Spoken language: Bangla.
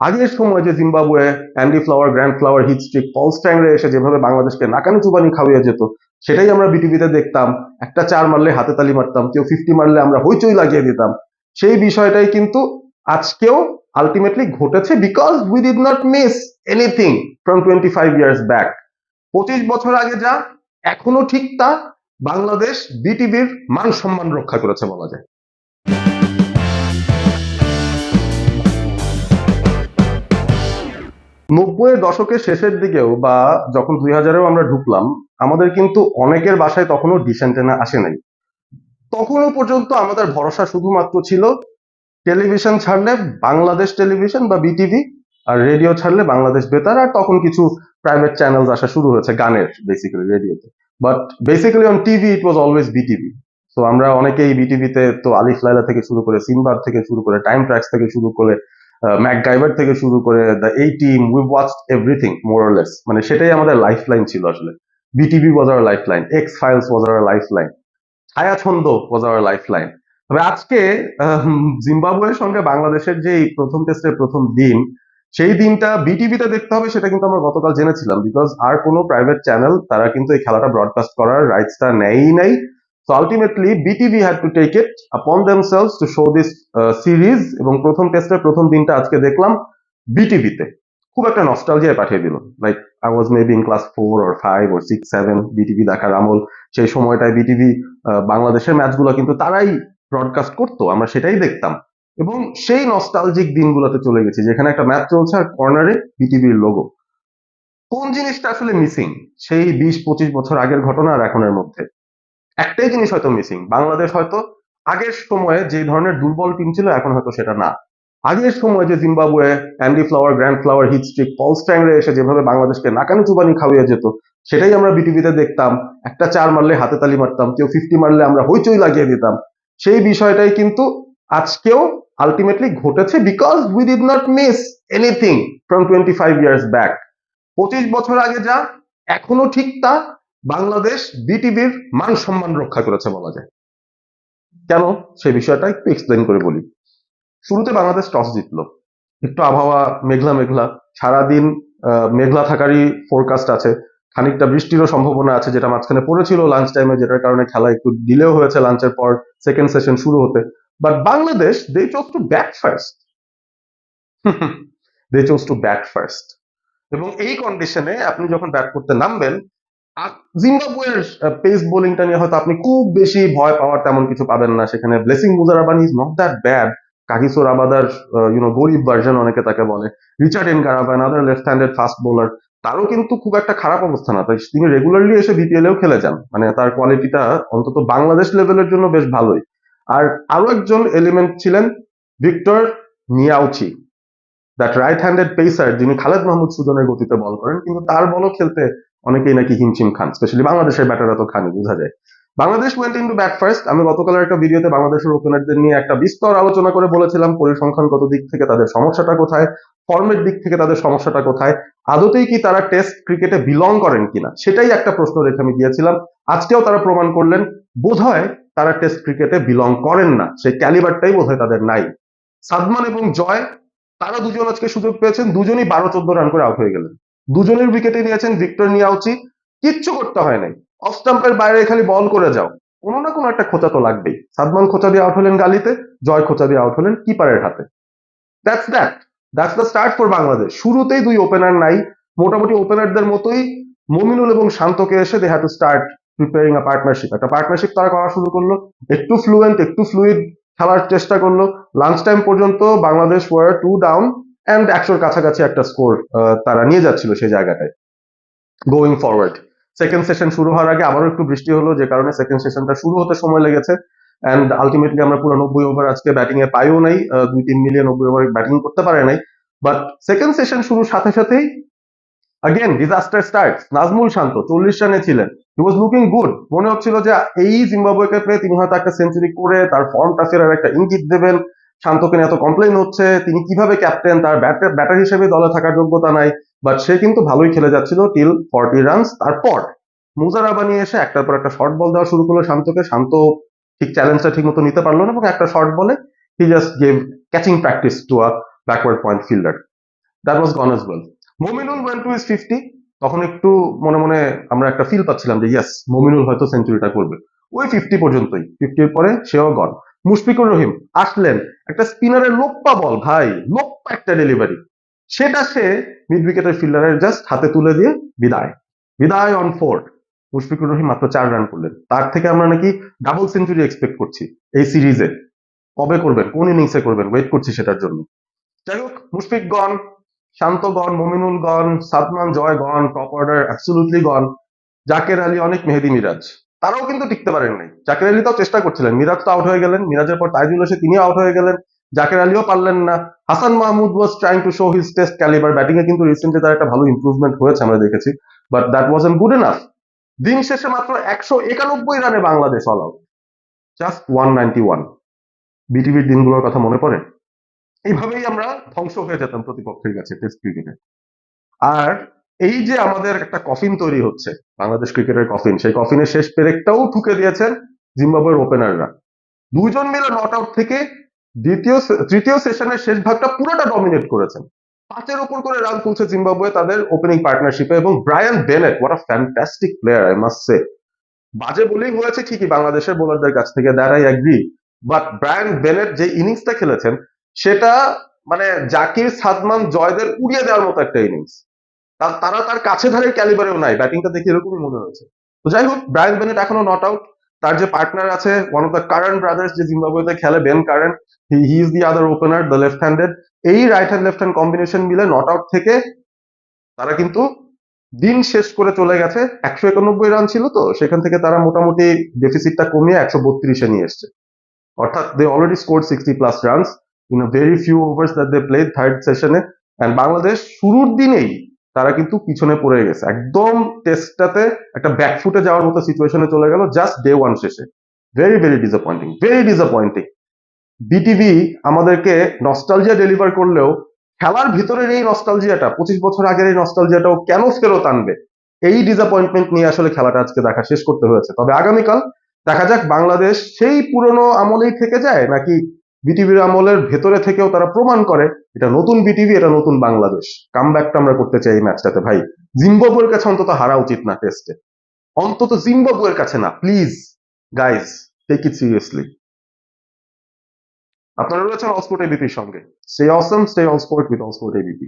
আগের সময় যে Zimbabwe Andy Flower, Grant Flower, Heath Streak, Paul স্ট্যাংরে এসে যেভাবে বাংলাদেশকে নাকানি চুবানি খাওয়িয়ে যেত, সেটাই আমরা বিটিভিতে দেখতাম। একটা 4 মারলে হাতে তালি মারতাম, কেউ 50 মারলে আমরা হইচই লাগিয়ে দিতাম। সেই বিষয়টাই কিন্তু আজকেও আলটিমেটলি ঘটেছে, because we did not miss anything from 25 years back. 25 বছর আগে যা এখনো ঠিক তা, বাংলাদেশ বিটিভির মান সম্মান রক্ষা করেছে বলা যায়। 90-এর দশকের শেষের দিকেও বা যখন 2000-এও আমরা ঢুকলাম, আমাদের কিন্তু অনেকের বাসায় তখনও ডিশ অ্যান্টেনা আসে নাই। তখনও পর্যন্ত আমাদের ভরসা শুধুমাত্র ছিল টেলিভিশন ছাড়লে বাংলাদেশ টেলিভিশন বা বিটিভি, আর রেডিও ছাড়লে বাংলাদেশ বেতার, আর তখন কিছু প্রাইভেট চ্যানেলস আসা শুরু হয়েছে গানের, বেসিক্যালি রেডিওতে। But basically on TV it was always BTV. তো আমরা অনেকেই বিটিভিতে তো আলিফ লায়লা থেকে শুরু করে, সিনবাদ থেকে শুরু করে, টাইম ট্র্যাক্স থেকে শুরু করে, ম্যাকগাইভার থেকে শুরু করে, দ্য এই team, we watch everything more or less. মানে সেটাই আমাদের লাইফ লাইন ছিল আসলে। BTV was our lifeline, X Files was our lifeline, Chhayachhanda was our lifeline. তবে আজকে জিম্বাবুয়ের সঙ্গে বাংলাদেশের যে এই প্রথম টেস্টের প্রথম দিন, সেই দিনটা বিটিভিতে দেখতে হবে সেটা কিন্তু আমরা গতকাল জেনেছিলাম, বিকজ আর কোনো প্রাইভেট চ্যানেল তারা কিন্তু এই খেলাটা ব্রডকাস্ট করার রাইটসটা নেয়ই নাই। So ultimately BTV had to take it upon themselves to show this series, এবং প্রথম টেস্টের প্রথম দিনটা আজকে দেখলাম বিটিভিতে। খুব একটা নস্টালজিয়ায় পাঠিয়ে দিল। Like I was maybe in class 4 or 5 or 6, 7 BTV দেখার আমল। সেই সময়টায় বিটিভি বাংলাদেশের ম্যাচগুলো কিন্তু তারাই ব্রডকাস্ট করতো, আমরা সেটাই দেখতাম। এবং সেই নস্টালজিক দিনগুলোতে চলে গেছি, যেখানে একটা ম্যাচ চলছে আর কর্নারে বিটিভির লোগো। কোন জিনিসটা আসলে মিসিং সেই 20-25 বছর আগের ঘটনা আর এখনের মধ্যে? একটাই জিনিস হয়তো মিসিং, বাংলাদেশ হয়তো আগের সময়ে যে ধরনের দুর্বল টিম ছিল এখন হয়তো সেটা না। আগের সময় যে Zimbabwe Andy Flower, Grant Flower, Heath Streak, Paul স্ট্যাংরে এসে যেভাবে বাংলাদেশকে নাকানি চুবানি খাওয়িয়ে যেত, সেটাই আমরা বিটিভিতে দেখতাম। একটা 4 মারলে হাতে তালি মারতাম, কেউ 50 মারলে আমরা হইচই লাগিয়ে দিতাম। সেই বিষয়টাই কিন্তু আজকেও আলটিমেটলি ঘটেছে, because we did not miss anything from 25 years back. 25 বছর আগে যা এখনো ঠিক তা, বাংলাদেশ বিটিভির মান সম্মান রক্ষা করেছে বলা যায়। কেন, সেই বিষয়টা একটু এক্সপ্লেন করে বলি। শুরুতে বাংলাদেশ টস জিতলো, একটু আবহাওয়া মেঘলা মেঘলা, সারাদিন মেঘলা থাকারই ফোরকাস্ট আছে, খানিকটা বৃষ্টিরও সম্ভাবনা আছে, যেটা মাঝখানে পড়েছিল লাঞ্চ টাইমে, যেটার কারণে খেলা একটু ডিলেও হয়েছে লাঞ্চের পর সেকেন্ড সেশন শুরু হতে। But Bangladesh they chose to bat first. They chose to bat first. এবং এই কন্ডিশনে আপনি যখন ব্যাট করতে নামবেন, জিম্বাবুয়ের পেস বোলিংটা নিয়ে হয়তো আপনি খুব বেশি ভয় পাওয়ার তেমন কিছু পাবেন না। সেখানে Blessing Muzarabani is not that bad. Kagiso রাবাদার গরিব ভার্জন অনেকে তাকে বলে। Richard Ngarava, another left handed fast bowler, তারও কিন্তু খুব একটা খারাপ অবস্থা না। তাই তিনি রেগুলারলি এসে বিপিএলেও খেলে যান, মানে তার কোয়ালিটিটা অন্তত বাংলাদেশ লেভেলের জন্য বেশ ভালোই। আর আরো একজন এলিমেন্ট ছিলেন Victor নিয়াউচি, that right handed pacer, যিনি খালেদ মাহমুদ সুজনের গতিতে বল করেন, কিন্তু তার বলও খেলতে অনেকেই নাকি হিমশিম খান, স্পেশালি বাংলাদেশের ব্যাটাররা তো খানি, বোঝা যায়। Bangladesh went into bat first. আমি গতকালের একটা ভিডিওতে বাংলাদেশের ওপেনারদের নিয়ে একটা বিস্তর আলোচনা করে বলেছিলাম পরিসংখ্যানগত দিক থেকে তাদের সমস্যাটা কোথায়, ফর্মের দিক থেকে তাদের সমস্যাটা কোথায়, আদতেই কি তারা টেস্ট ক্রিকেটে বিলং করেন কিনা, সেটাই একটা প্রশ্ন রেখে আমি দিয়েছিলাম। আজকেও তারা প্রমাণ করলেন বোধহয় তারা টেস্ট ক্রিকেটে বিলং করেন না, সেই ক্যালিবারটাই বোধহয় তাদের নাই। সাদমান এবং জয়, তারা দুজন আজকে সুযোগ পেয়েছেন, দুজনই 12-14 রান করে আউট হয়ে গেলেন। দুজনের উইকেটে নিয়েছেন ভিক্টর নিয়াউচি, কিচ্ছু করতে হয় নাই, অফ স্টাম্পের বাইরে খালি বল করে যাও, কোনো না কোনো একটা খোঁচা তো লাগবেই। সাদমান খোঁচা দিয়ে আউট হলেন গালিতে, জয় খোঁচা দিয়ে আউট হলেন কিপারের হাতে। That's that, that's the start for Bangladesh. শুরুতেই দুই ওপেনার নাই, মোটামুটি ওপেনারদের মতোই মমিনুল এবং শান্তকে এসে they had to start preparing a partnership. একটা পার্টনারশিপ তারা করা শুরু করলো, একটু ফ্লুয়েন্ট, একটু ফ্লুইড খেলার চেষ্টা করলো। লাঞ্চ টাইম পর্যন্ত বাংলাদেশ ওয়ার 2 ডাউন অ্যান্ড 100-র কাছাকাছি একটা স্কোর তারা নিয়ে যাচ্ছিল সেই জায়গাটায় গোয়িং ফরওয়ার্ড। সেকেন্ড সেশন শুরু হওয়ার আগে আবারও একটু বৃষ্টি হলো, যে কারণে সেকেন্ড সেশনটা শুরু হতে সময় লেগেছে। অ্যান্ড আলটিমেটলি আমরা পুরো 90 ওভার আজকে ব্যাটিং এ পাইও নাই, 2-3 মিলিয়ে 90 ওভার ব্যাটিং করতে পারে নাই। বাট সেকেন্ড সেশন শুরুর সাথে সাথেই আগেন ডিজাস্টার স্টার্ট। নাজমুল শান্ত 40 রানে ছিলেন, হি ওয়াজ লুকিং গুড। মনে হচ্ছিল যে এই জিম্বাবুয়েকে পেয়ে তিনি হয়তো একটা সেঞ্চুরি করে তার ফর্মটা ফেরার একটা ইঙ্গিত দেবেন। শান্তকে নিয়ে এত কমপ্লেন হচ্ছে, তিনি কিভাবে ক্যাপ্টেন, তার ব্যাটার হিসেবে দলে থাকার যোগ্যতা নাই। বাট সে কিন্তু ভালোই খেলে যাচ্ছিল টিল 40 রানস। তারপর মুজারাবানি এসে একটার পর একটা শর্ট বল দেওয়া শুরু করলো শান্তকে। শান্ত ঠিক চ্যালেঞ্জটা ঠিক মতো নিতে পারলো না, এবং একটা শর্ট বলে he just gave catching practice to a backward point fielder. That was gone as well. Mominul went to his 50, তখন একটু মনে মনে আমরা একটা ফিল পাচ্ছিলাম যে ইয়েস মমিনুল হয়তো সেঞ্চুরিটা করবে। ওই 50 পর্যন্তই, 50-র পরে সেও গন। মুশফিকুর রহিম আসলেন, একটা স্পিনারের লোপ্পা বল ভাই, লোপ্পা একটা ডেলিভারি, সেটা সে মিড উইকেটের ফিল্ডারের জাস্ট হাতে তুলে দিয়ে বিদায়, বিদায় অন 4। মুশফিকুর রহিম মাত্র 4 রান করলেন, তার থেকে আমরা নাকি ডাবল সেঞ্চুরি এক্সপেক্ট করছি এই সিরিজে। কবে করবেন, কোন ইনিংসে করবেন, ওয়েট করছি সেটার জন্য। যাই হোক, মুশফিক গন, শান্ত গন, মমিনুল গন, সাদমান জয় গন, টপ অর্ডার অ্যাবসলুটলি গন। জাকের আলী, অনেক, মেহেদী মিরাজ, তারাও কিন্তু টিকতে পারেন নাই। জাকের আলী তাও চেষ্টা করছিলেন, মিরাজ তো আউট হয়ে গেলেন, মিরাজের পর তাইজুল এসে তিনিও আউট হয়ে গেলেন, জাকের আলীও পারলেন না। Hasan Mahmud was trying to show his test calibre, batting এ কিন্তু রিসেন্টলি তার একটা ভালো ইমপ্রুভমেন্ট হয়েছে আমরা দেখেছি, but that wasn't good enough. দিন শেষে মাত্র 191 রানে বাংলাদেশ অল আউট, জাস্ট 191। বিটিভির দিনগুলোর কথা মনে পড়ে? এইভাবেই আমরা ধ্বংস হয়ে যেতাম প্রতিপক্ষের কাছে টেস্ট ক্রিকেটে। আর এই যে আমাদের একটা কফিন তৈরি হচ্ছে, বাংলাদেশ ক্রিকেটের কফিন, সেই কফিনের শেষ পেরেকটাও ঠুকে দিয়েছেন জিম্বাবুয়ের ওপেনাররা। দুইজন মিলে নট আউট থেকে তৃতীয় সেশনের শেষ ভাগটা পুরোটা ডমিনেট করেছেন। 5-এর উপর করে রান তুলছে জিম্বাবুয়ে তাদের ওপেনিং পার্টনারশিপে, এবং Brian Bennett, what a fantastic player I must say. বাজে বোলিং হয়েছে ঠিকই বাংলাদেশের বোলারদের কাছ থেকে, that I agree, but Brian Bennett যে ইনিংসটা খেলেছেন সেটা মানে জাকির, সাদমান, জয়দের উড়িয়ে দেওয়ার মতো একটা ইনিংস। তারা তার কাছে ধারে ক্যালিবারেও নাই, ব্যাটিংটা দেখে এরকমই মনে হয়েছে। তো যাই হোক, ব্রায়ান বেনেট এখনো নট আউট। তার যে পার্টনার আছে, one of the Curran brothers, যে জিম্বাবুয়েতে খেলে, Ben Curran, he is the other opener, the left handed. এই right hand left hand combination মিলে নট আউট থেকে তারা কিন্তু দিন শেষ করে চলে গেছে। 191 রান ছিল, তো সেখান থেকে তারা মোটামুটি ডেফিসিটটা কমিয়ে 132-এ নিয়ে এসছে। অর্থাৎ they already score 60+ runs in a very few overs that they played third সেশনে। অ্যান্ড বাংলাদেশ শুরুর দিনেই তারা কিন্তু পিছনে পড়ে গেছে, একদম টেস্টটাতে একটা ব্যাকফুটে যাওয়ার মতো সিচুয়েশনে চলে গেল জাস্ট ডে ওয়ান শেষে। Very very disappointing, very disappointing. BTV আমাদেরকে নস্টালজিয়া ডেলিভার করলেও খেলার ভিতরের এই নস্টালজিয়াটা, 25 বছর আগের এই নস্টালজিয়াটাও কেন ফেরত আনবে, এই ডিসঅ্যাপয়েন্টমেন্ট নিয়ে আসলে খেলাটা আজকে দেখা শেষ করতে হয়েছে। তবে আগামীকাল দেখা যাক বাংলাদেশ সেই পুরনো আমলেই থেকে যায়, নাকি বিটিভির আমলের ভেতরে থেকেও তারা প্রমাণ করে এটা নতুন বিটিভি, এটা নতুন বাংলাদেশ। কামব্যাকটা আমরা করতে চাই এই ম্যাচটাতে ভাই। জিম্বাবুয়ের কাছে অন্তত হারা উচিত না টেস্টে, অন্তত জিম্বাবুয়ের কাছে না, please guys, take it seriously. আপনারা রয়েছেন অলস্পোর্ট এবিপির সঙ্গে। Stay awesome, stay all sport with all sport ABP.